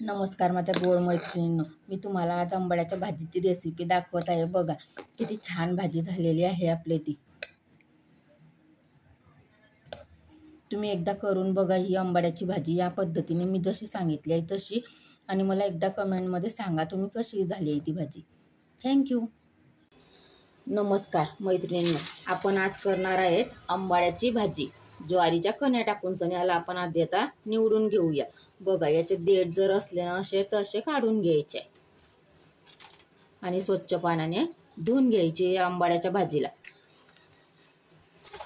नमस्कार माझ्या गोड मैत्रिणींनो, मी तुम्हाला आज आंबाड्याच्या भाजीची रेसिपी दाखवत आहे। बघा किती छान भाजी झालेली आहे आपली ती। तुम्ही एकदा करून बघा ही आंबाड्याची भाजी या पद्धतीने मी जशी सांगितली आहे तशी, आणि मला एकदा कमेंटमध्ये सांगा तुम्ही कशी झाली आहे ती भाजी। थँक्यू। नमस्कार मैत्रिणींनो, आपण आज करणार आहेत आंबाड्याची भाजी। ज्वारीच्या कण्या टाकून याला आपण आधी आता निवडून घेऊया। बघा याचे देठ जर असले ना असे तसे काढून घ्यायचे आणि स्वच्छ पाण्याने धुवून घ्यायचे। आंबाड्याच्या भाजीला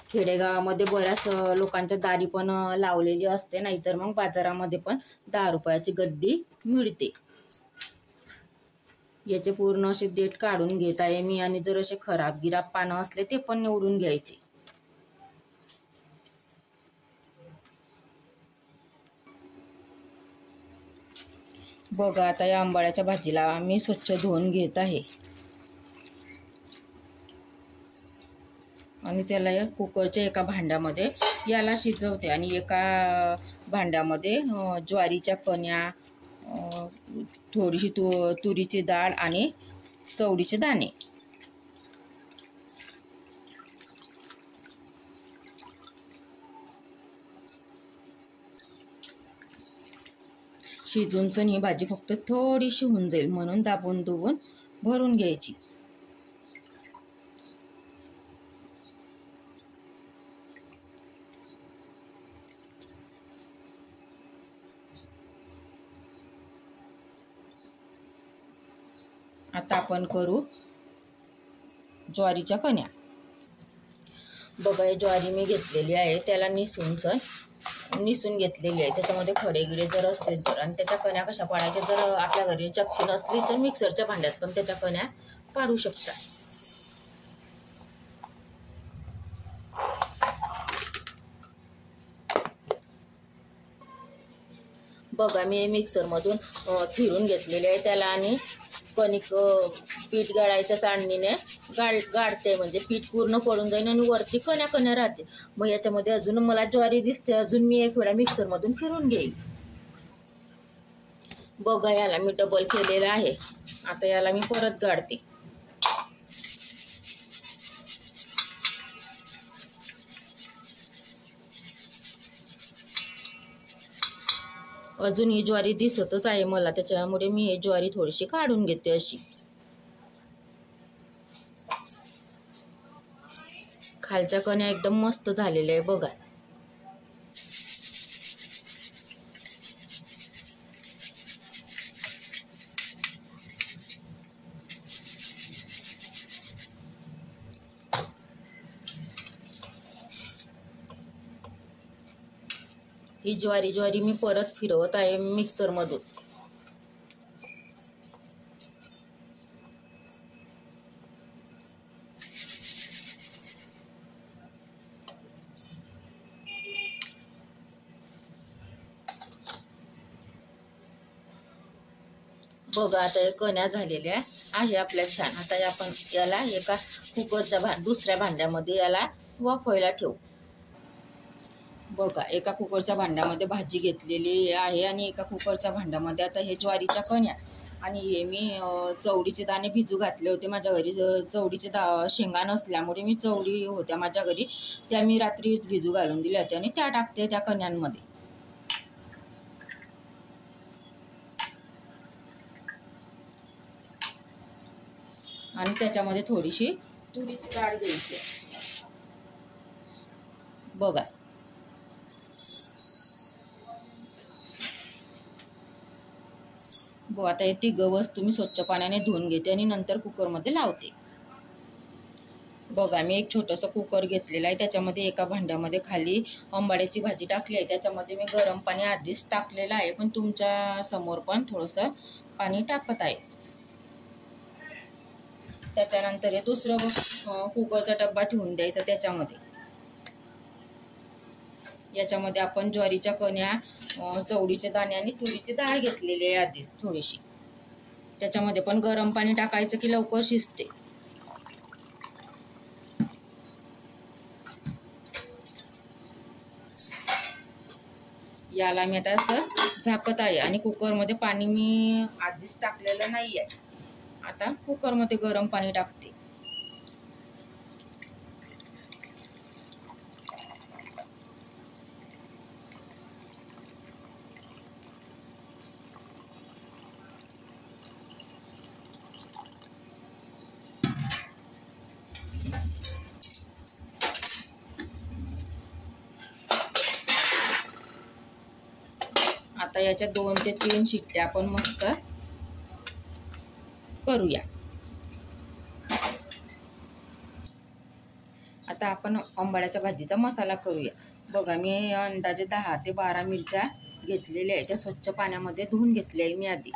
खेडेगावामध्ये बऱ्याच लोकांच्या दारी पण लावलेली असते, नाहीतर मग बाजारामध्ये पण 10 रुपयाची गड्डी मिळते। याचे पूर्ण असे देठ काढून घेत आहे मी, आणि जर असे खराब गिराब पानं असले ते पण निवडून घ्यायचे। बघा आता या आंबाड्याच्या भाजीला मी स्वच्छ धुवून घेत आहे आणि त्याला कुकरच्या एका भांड्यामध्ये याला शिजवते, आणि एका भांड्यामध्ये ज्वारीच्या कण्या, थोडीशी तुरीची डाळ आणि चवळीचे दाणे शिजून ही भाजी फक्त थोडीशी होऊन जाईल म्हणून दाबून दुबून भरून घ्यायची। आता आपण करू ज्वारीच्या कण्या। बघा ही ज्वारी मी घेतलेली आहे, त्याला निसून घेतलेली आहे। त्याच्यामध्ये खडे गिडे जर असतील तर, आणि त्याच्या कण्या कशा पाडायच्या, जर आपल्या घरी चक्की नसली तर मिक्सरच्या भांड्यात पण त्याच्या कण्या पाडू शकता। बघा मी मिक्सरमधून फिरून घेतलेले आहे त्याला, आणि कणिक पीठ गाळायच्या चाळणीने गाळते, म्हणजे पीठ पूर्ण पडून जाईल आणि वरती कण्या राहते। मग याच्यामध्ये अजून मला ज्वारी दिसते, अजून मी एक वेळा मिक्सरमधून फिरून घेईल। बघा याला मी डबल केलेलं आहे, आता याला मी परत गाळते। अजून ही ज्वारी दिसतच आहे मला, त्याच्यामुळे मी ही ज्वारी थोडीशी काढून घेते अशी। खालच्या कण्या एकदम मस्त झालेल्या आहे बघा। ही ज्वारी मी परत फिरवत आहे मिक्सरमधून। बघा आता कण्या झालेल्या आहे आपल्या छान। आता आपण याला एका कुकरच्या दुसऱ्या भांड्यामध्ये याला वाफवायला ठेवू। बघा एका कुकरच्या भांड्यामध्ये भाजी घेतलेली आहे, आणि एका कुकरच्या भांड्यामध्ये आता हे ज्वारीच्या कण्या, आणि हे मी चवळीचे दाणे भिजू घातले होते। माझ्या घरी चवळीचे शेंगा नसल्यामुळे मी चवळी होत्या माझ्या घरी, त्या मी रात्रीच भिजू घालून दिल्या होत्या, आणि त्या टाकते त्या कण्यांमध्ये। आणि त्याच्यामध्ये थोडीशी तुरीची डाळ घ्यायची बघा। आता हे तिघं वस्तू मी स्वच्छ पाण्याने धुवून घेते आणि नंतर कुकरमध्ये लावते। बघा मी एक छोटंसं कुकर घेतलेलं आहे, त्याच्यामध्ये एका भांड्यामध्ये खाली आंबाड्याची भाजी टाकली आहे। त्याच्यामध्ये मी गरम पाणी आधीच टाकलेलं आहे, पण तुमच्या समोर पण थोडंसं पाणी टाकत आहे। त्याच्यानंतर हे दुसरं कुकरचा डब्बा ठेवून द्यायचा त्याच्यामध्ये। याच्यामध्ये आपण ज्वारीच्या कण्या, चवळीचे दाणे आणि तुरीची डाळ घेतलेली आहे आधीच थोडीशी। त्याच्यामध्ये पण गरम पाणी टाकायचं की लवकर शिजते। याला मी आता असं झाकत आहे आणि कुकरमध्ये पाणी मी आधीच टाकलेलं नाही आहे. आता कुकरमध्ये गरम पाणी टाकते. आता याच्या 2 ते 3 शिट्ट्या आपण मस्त करूया. आता आपण आंबाड्याच्या भाजीचा मसाला करूया. बघा, मी अंदाजे 10 ते 12 मिरच्या घेतलेल्या आहेत. त्या स्वच्छ पाण्यामध्ये धुवून घेतल्या आहे मी आधी.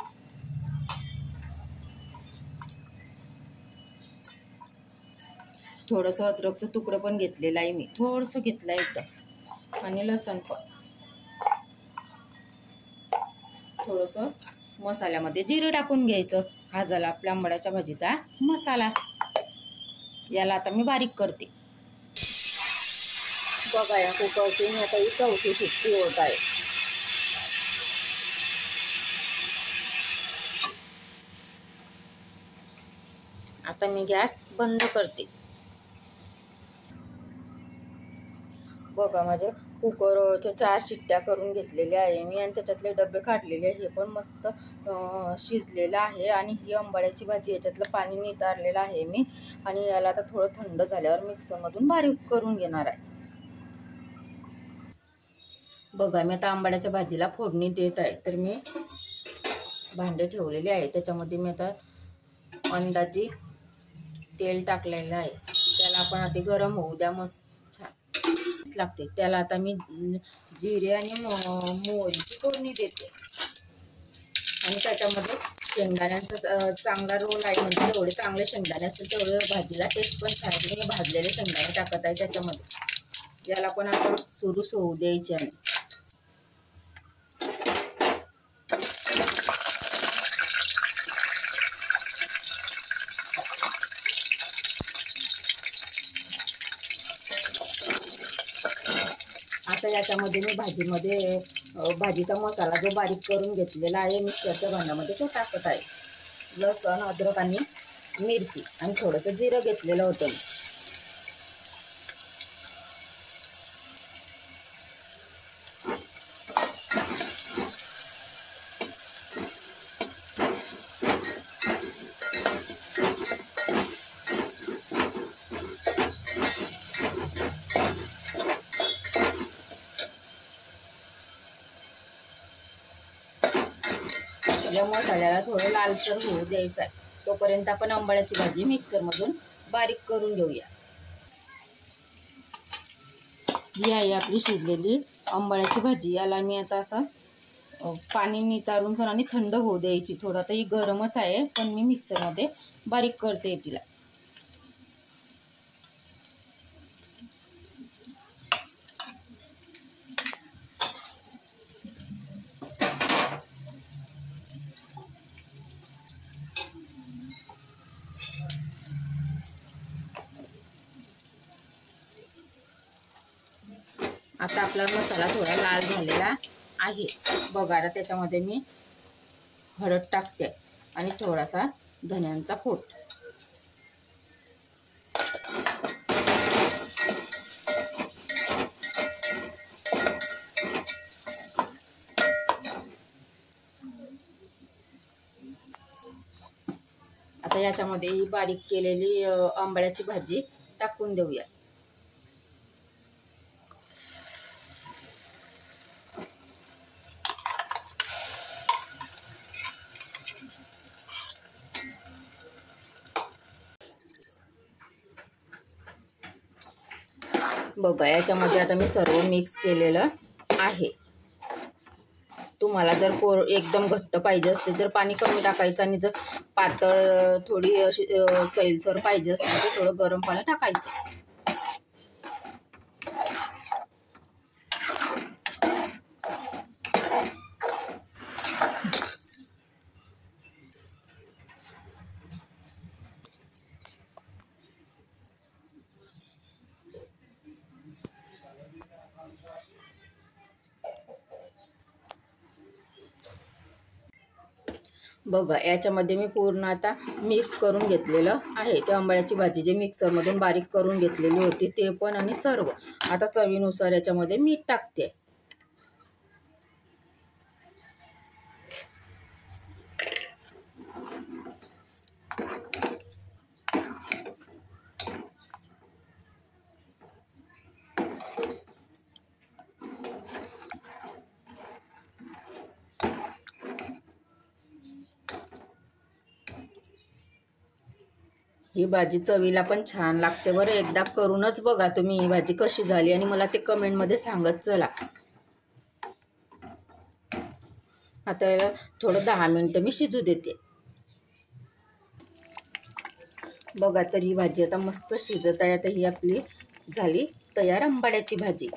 थोडंसं अद्रकचं तुकडं पण घेतलेलं आहे मी, थोडंसं घेतलं आहे एकदम, आणि लसण पण थोडंसं. मसाल्यामध्ये जिरे टाकून घ्यायचं. हा झाला आपल्या आंबाड्याच्या भाजीचा मसाला. याला आता मी बारीक करते. बघा, या कुकरची मी आता ही 4थी शिट्टी होत आहे. आता मी गॅस बंद करते. बघा, माझ्या कुकरच्या 4 शिट्ट्या करून घेतलेल्या आहे मी, आणि त्याच्यातले डबे काढलेले आहे. हे पण मस्त शिजलेलं आहे. आणि ही आंबाड्याची भाजी, याच्यातलं पाणी नितारलेलं आहे मी. आणि याला आता थोडं थंड झाल्यावर मिक्सरमधून बारीक करून घेणार आहे. बघा, मी आता आंबाड्याच्या भाजीला फोडणी देत आहे. तर मी भांडे ठेवलेले आहे. त्याच्यामध्ये मी आता अंदाजे तेल टाकलेलं आहे. त्याला आपण आता गरम होऊ द्या. मस्त छान लागते. त्याला आता मी जिरे आणि मोहरीची फोडणी देते. आणि त्याच्यामध्ये शेंगदाण्यांचा चांगला रोल आहे. म्हणजे जेवढे चांगले शेंगदाणे असतील तेवढे भाजीला टेस्ट पण छान येते. मी भाजलेले शेंगदाणे टाकत आहे त्याच्यामध्ये. याला पण आपण सुरूच होऊ द्यायचे आहे. आता याच्यामध्ये मी भाजीचा मसाला जो बारीक करून घेतलेला आहे मिक्सरच्या भांड्यामध्ये तो टाकत आहे. लसूण, अद्रक आणि मिरची आणि थोडंसं जिरं घेतलेलं होतं. या मसाल्याला थोडं लालसर होऊ द्यायचं आहे. तोपर्यंत आपण आंबाड्याची भाजी मिक्सरमधून बारीक करून घेऊया. ही आहे आपली शिजलेली आंबाड्याची भाजी. याला मी आता असं पाणी नितारून सर आणि थंड होऊ द्यायची. थोडं आता ही गरमच आहे, पण मी मिक्सरमध्ये बारीक करते तिला. आता आपला मसाला थोडा लाल झालेला आहे. बघा, आता त्याच्यामध्ये मी हळद टाकते आणि थोडासा धन्यांचा फोड. आता याच्यामध्ये ही बारीक केलेली आंबाड्याची भाजी टाकून देऊया. बघा, याच्यामध्ये आता मी सर्व मिक्स केलेलं आहे. तुम्हाला जर एकदम घट्ट पाहिजे असते तर पाणी कमी टाकायचं, आणि जर पातळ थोडी अशी सैलसर पाहिजे असेल तर थोडं गरम पाणी टाकायचं. बघा याच्यामध्ये मी पूर्ण आता मिक्स करून घेतलेलं आहे. ते आंबाड्याची भाजी जे मिक्सरमधून बारीक करून घेतलेली होती ते पण आणि सर्व. आता चवीनुसार याच्यामध्ये मीठ टाकते. ही भाजी चवीला पण छान लागते बरं. एकदा करूनच बघा तुम्ही ही भाजी कशी झाली आणि मला ते कमेंटमध्ये सांगत चला. आता याला थोडं 10 मिनिटं मी शिजू देते. बघा तर ही भाजी आता मस्त शिजत आहे. आता ही आपली झाली तयार आंबाड्याची भाजी.